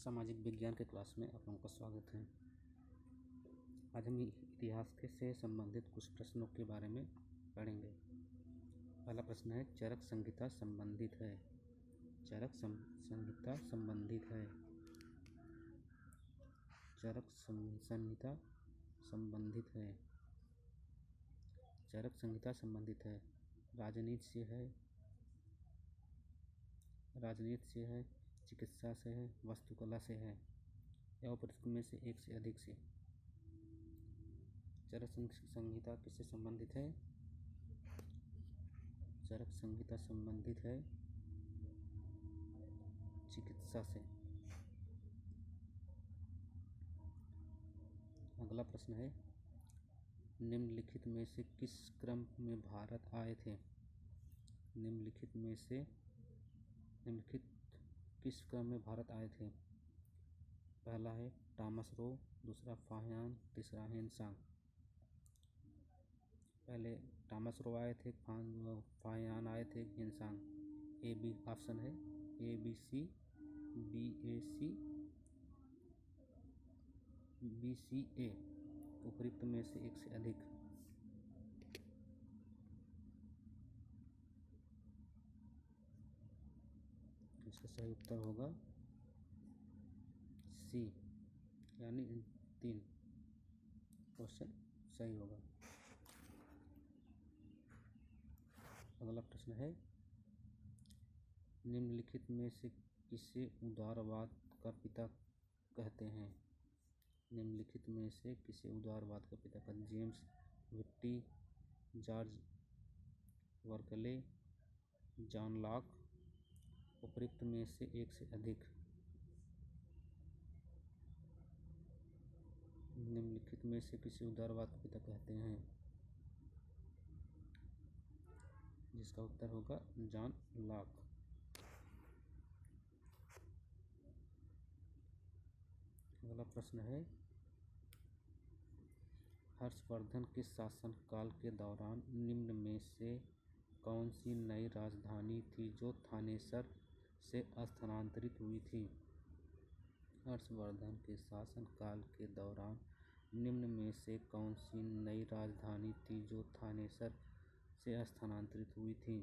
सामाजिक विज्ञान के क्लास में आप लोगों का स्वागत है। आज हम इतिहास के से संबंधित कुछ प्रश्नों के बारे में पढ़ेंगे। पहला प्रश्न है, चरक संहिता संबंधित है। चरक संहिता संबंधित है। चरक संहिता संबंधित है। चरक संहिता संबंधित है। राजनीति से है, राजनीति से है, चिकित्सा से है, वास्तुकला से है या उपरोक्त में से एक से अधिक से। चरक संहिता किससे संबंधित है? चरक संहिता संबंधित है चिकित्सा से। अगला प्रश्न है, निम्नलिखित में से किस क्रम में भारत आए थे? निम्नलिखित किस क्रम में भारत आए थे? पहला है टॉमस रो, दूसरा फाहियान, तीसरा हेनसांग। पहले टॉमस रो आए थे, फाहियान आए थे, हेनसांग। ए बी ऑप्शन है, A B C, B A C, B C A. उपरोक्त में से एक से अधिक। इसका सही उत्तर होगा सी, यानी 3 क्वेश्चन सही होगा। अगला प्रश्न है, निम्नलिखित में से किसे उदारवाद का पिता कहते हैं? निम्नलिखित में से किसे उदारवाद का पिता कहते हैं? James Whitty, George Berkeley, John Locke. उपरोक्त में से एक से अधिक। निम्नलिखित में से किसे उदारवाद का पिता कहते हैं? जिसका उत्तर होगा जॉन लॉक। अगला प्रश्न है, हर्षवर्धन के शासनकाल के दौरान निम्न में से कौन सी नई राजधानी थी जो थानेसर से स्थानांतरित हुई थी? हर्षवर्धन के शासनकाल के दौरान निम्न में से कौन सी नई राजधानी थी जो थानेसर से स्थानांतरित हुई थी?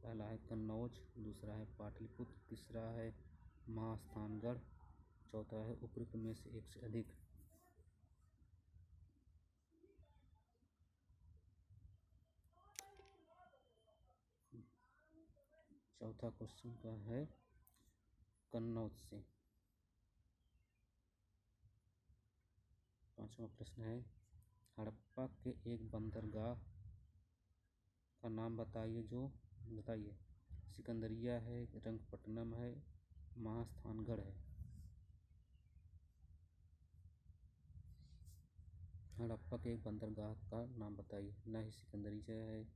पहला है कन्नौज, दूसरा है पाटलिपुत्र, तीसरा है महास्थानगढ़, चौथा है उपरोक्त में से एक से अधिक। चौथा क्वेश्चन का है कन्नौज से। पांचवा प्रश्न है, हड़प्पा के एक बंदरगाह का नाम बताइए। सिकंदरिया है, रंगपट्टनम है, महास्थानगढ़ है। हड़प्पा के एक बंदरगाह का नाम बताइए। न ही सिकंदरिया है,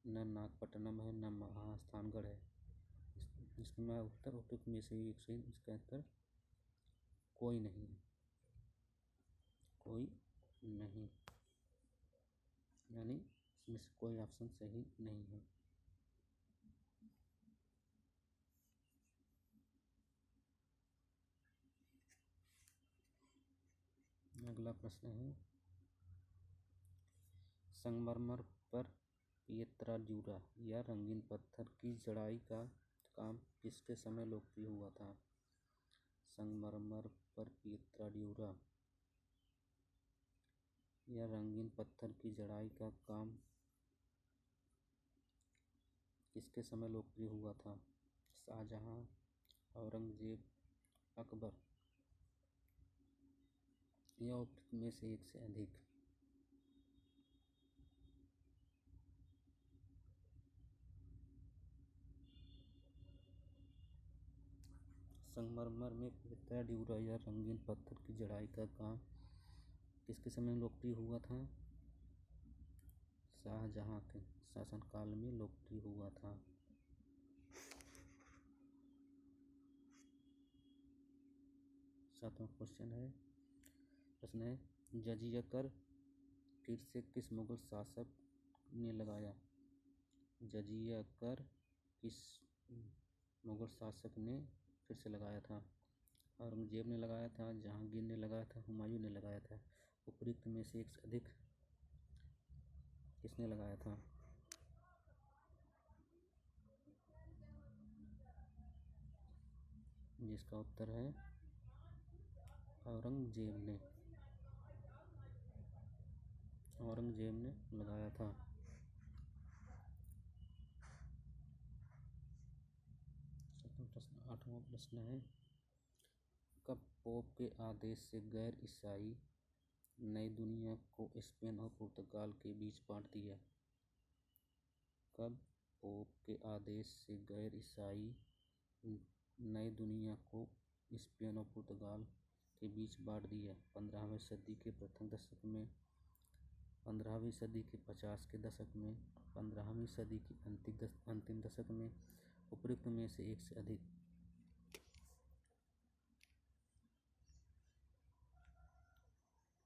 न नागपट्टनम है, न महास्थानगढ़ है। इसमें उत्तर उपरोक्त में से एक सही। इसका उत्तर कोई नहीं है, कोई नहीं, यानी इसमें से कोई ऑप्शन सही नहीं है। अगला प्रश्न है, संगमरमर पर पिएत्राड्यूरा या रंगीन पत्थर की जड़ाई का काम किसके समय लोकप्रिय हुआ था? संगमरमर पर पिएत्राड्यूरा या रंगीन पत्थर की जड़ाई का काम किसके समय लोकप्रिय हुआ था? शाहजहां, औरंगजेब, अकबर या उपरोक्त में से एक से अधिक। संगमरमर में पिएत्राड्यूरा या रंगीन पत्थर की जड़ाई का काम किसके समय लोकप्रिय हुआ था? शाहजहां के शासनकाल में लोकप्रिय हुआ था। सातवां प्रश्न है, जजिया कर फिर से किस मुगल शासक ने लगाया? जजिया कर किस मुगल शासक ने फिर से लगाया था? औरंगजेब ने लगाया था, जहांगीर ने लगाया था, हुमायूं ने लगाया था। उपरोक्त में से एक से अधिक किसने लगाया था? जिसका उत्तर है औरंगजेब ने। औरंगजेब ने लगाया था। आठवां प्रश्न है, कब पोप के आदेश से गैर ईसाई नई दुनिया को स्पेन और पुर्तगाल के बीच बांट दिया? कब पोप के आदेश से गैर ईसाई नई दुनिया को स्पेन और पुर्तगाल के बीच बांट दिया? 15वीं सदी के प्रथम दशक में, 15वीं सदी के 50 के दशक में, 15वीं सदी की अंतिम दशक में। उपरोक्त में से एक से अधिक।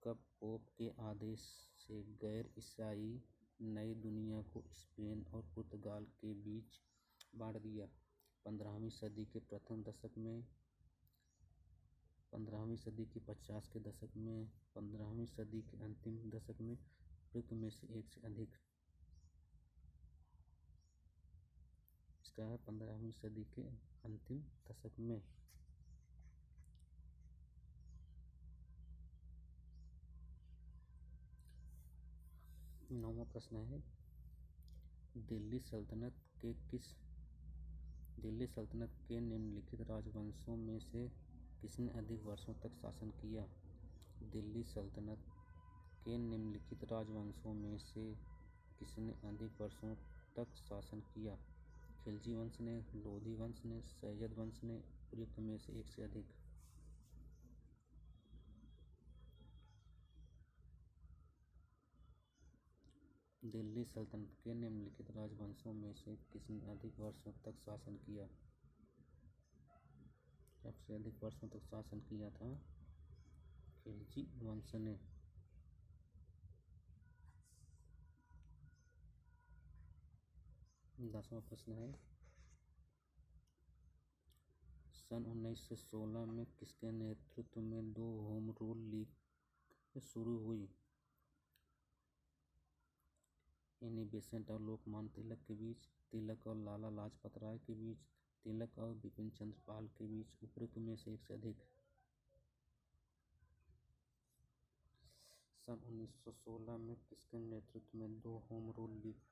कब पोप के आदेश से गैर ईसाई नई दुनिया को स्पेन और पुर्तगाल के बीच बांट दिया? 15वीं सदी के प्रथम दशक में, 15वीं सदी के 50 के दशक में, 15वीं सदी के अंतिम दशक में। उपरोक्त में से एक से अधिक। इसका है 15वीं सदी के अंतिम दशक में। नौवां प्रश्न है, दिल्ली सल्तनत के निम्नलिखित राजवंशों में से किसने अधिक वर्षों तक शासन किया? दिल्ली सल्तनत के निम्नलिखित राजवंशों में से किसने अधिक वर्षों तक शासन किया? खिलजी वंश ने, लोधी वंश ने, सैयद वंश ने। उपरोक्त में से एक से अधिक। दिल्ली सल्तनत के निम्नलिखित राजवंशों में से किसने अधिक वर्षों तक शासन किया? सबसे अधिक वर्षों तक शासन किया था खिलजी वंश ने। 10वां प्रश्न है, सन 1916 में किसके नेतृत्व में दो होम रूल लीग शुरू हुई? इन्हीं बेसेंट और लोकमान्य तिलक के बीच, तिलक और लाला लाजपत राय के बीच, तिलक और बिपिन चंद्र पाल के बीच। उपरोक्त में से एक से अधिक। सन 1916 में किसके नेतृत्व में दो होम रूल लीग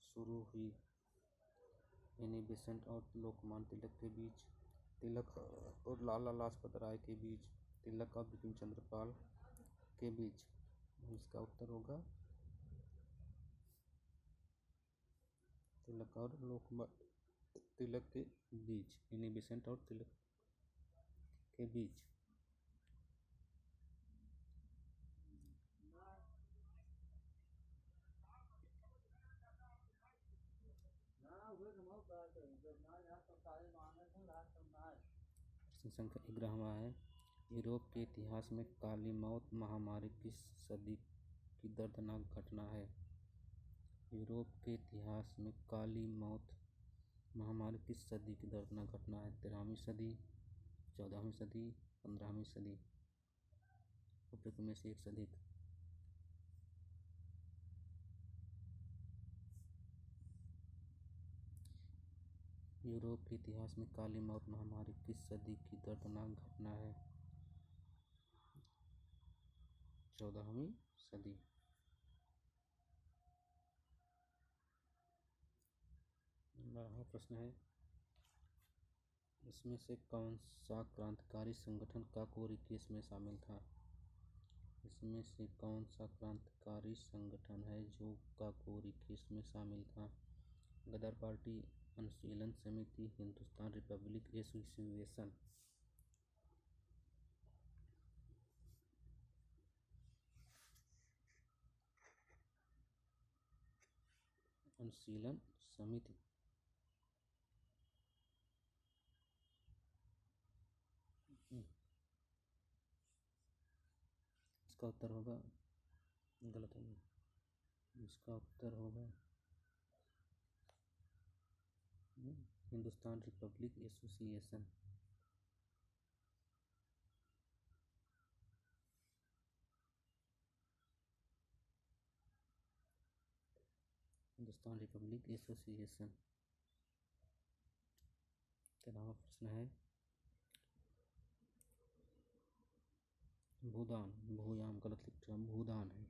शुरू हुई? इन्हीं बेसेंट और लोकमान्य तिलक के बीच, तिलक और लाला लाजपत राय के बीच, तिलक और बिपिन चंद्र पाल के बीच। इसका उत्तर होगा तिलक और लोकमान्य तिलक के बीच, इन्हीं बेसेंट और तिलक के बीच। प्रश्न संख्या 11वां है, यूरोप के इतिहास में काली मौत महामारी किस सदी की दर्दनाक घटना है? यूरोप के इतिहास में काली मौत महामारी किस सदी की दर्दनाक घटना है? 13वीं सदी, 14वीं सदी, 15वीं सदी। उपरोक्त में से एक से अधिक। यूरोप के इतिहास में काली मौत महामारी किस सदी की दर्दनाक घटना है? 14वीं सदी। 12वां प्रश्न है, इसमें से कौन सा क्रांतिकारी संगठन काकोरी केस में शामिल था? इसमें से कौन सा क्रांतिकारी संगठन है जो काकोरी केस में शामिल था? गदर पार्टी, अनुशीलन समिति, हिंदुस्तान रिपब्लिक एसोसिएशन। अनुशीलन समिति। इसका उत्तर होगा, गलत है, इसका उत्तर होगा Hindustan republic association. Hindustan republic association. 13वां प्रश्न है भूदान। भूयाम गलत लिख रहा हूँ, भूदान है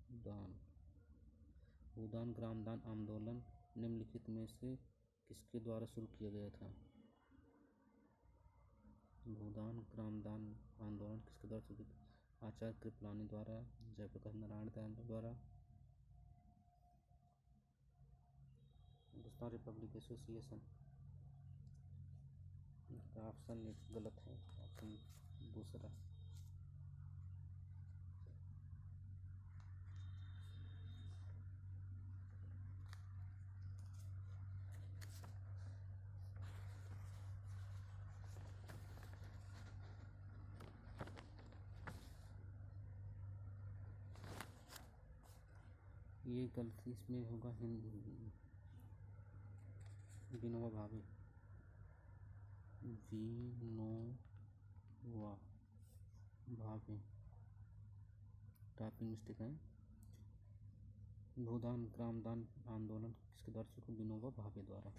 भूदान। भूदान ग्रामदान आंदोलन निम्नलिखित में से किसके द्वारा शुरू किया गया था? भूदान ग्रामदान आंदोलन किसके द्वारा शुरू किया? आचार्य कृपलानी द्वारा, जयप्रकाश नारायण दयाल द्वारा। हिंदुस्तान रिपब्लिक एसोसिएशन का ऑप्शन गलत है, ऑप्शन दूसरा। ये गलती इसमें होगा विनोबा भावे। विनोबा भावे टाइपिंग मिस्टेक है। भूदान ग्रामदान आंदोलन किसके द्वारा शुरू? विनोबा भावे द्वारा।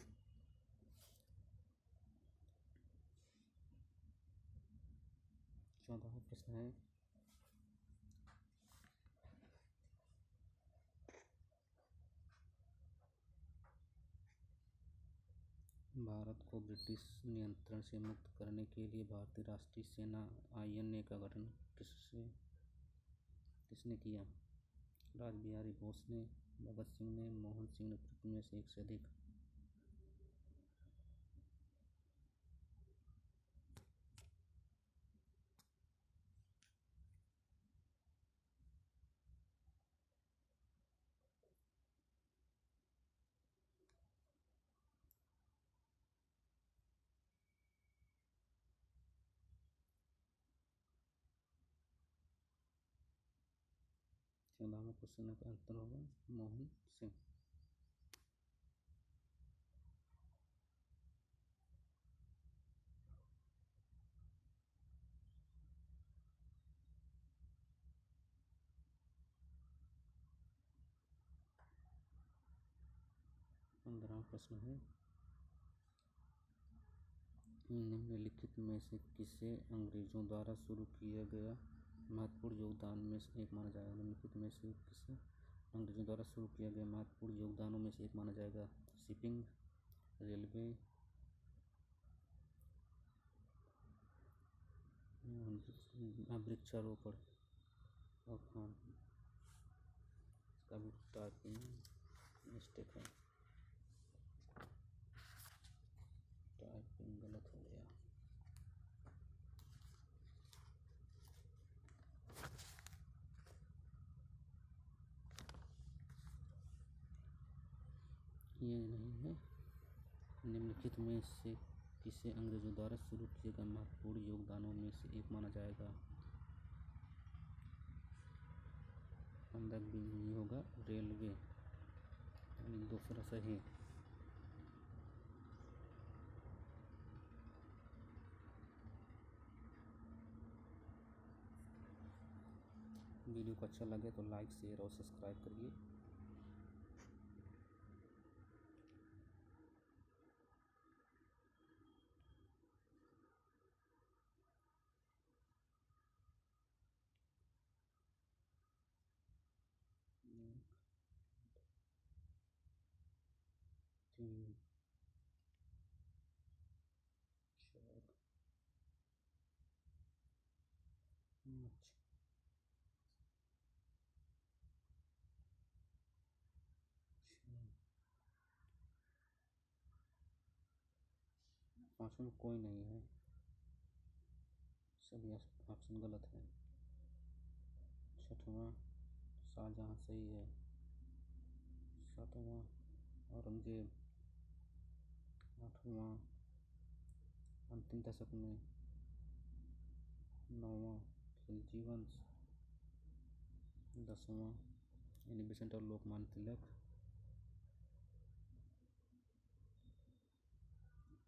चौदहवां प्रश्न है भारत को ब्रिटिश नियंत्रण से मुक्त करने के लिए भारतीय राष्ट्रीय सेना INA का गठन किसने किया? रासबिहारी बोस ने, भगत सिंह ने, मोहन सिंह नेतृत्व में से एक से अधिक। चौदहवां क्वेश्चन का आंसर होगा मोहन सिंह। पंद्रहवां प्रश्न है निम्नलिखित में से किसे अंग्रेजों द्वारा शुरू किया गया महत्वपूर्ण योगदान में से एक माना जाएगा? निम्नलिखित में से किसे अंग्रेजों द्वारा शुरू किया गया महत्वपूर्ण योगदानों में से एक माना जाएगा? शिपिंग, रेलवे, वृक्षारोपण और खान। इसका भी टाइपिंग मिस्टेक है, टाइपिंग गलत हो गया। ये नहीं है। निम्नलिखित में से किसे अंग्रेजों द्वारा शुरू किए गए महत्वपूर्ण योगदानों में से एक माना जाएगा? अंदर भी नहीं होगा, रेलवे दूसरा सही। वीडियो को अच्छा लगे तो लाइक, शेयर और सब्सक्राइब करिए। तीन, चार, पाँच, पाँचों में कोई नहीं है, सभी ऑप्शन गलत है। छठवां शाहजहां सही है। सातवां औरंगजेब। आठवां अंतिम दशक में। नौवां खिलजी वंश। 10वां एनी बेसेंट और लोकमान्य तिलक।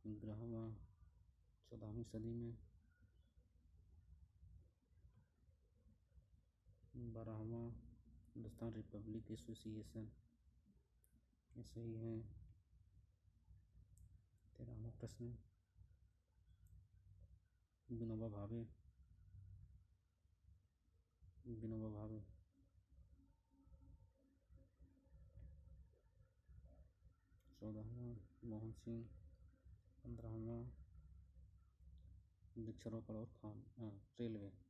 11वां 14वीं सदी में। 12वां हिंदुस्तान रिपब्लिक एसोसिएशन, ये सही है। 13वां प्रश्न विनोबा भावे। 14वां मोहन सिंह। 15वां वृक्षारोपण और रेलवे।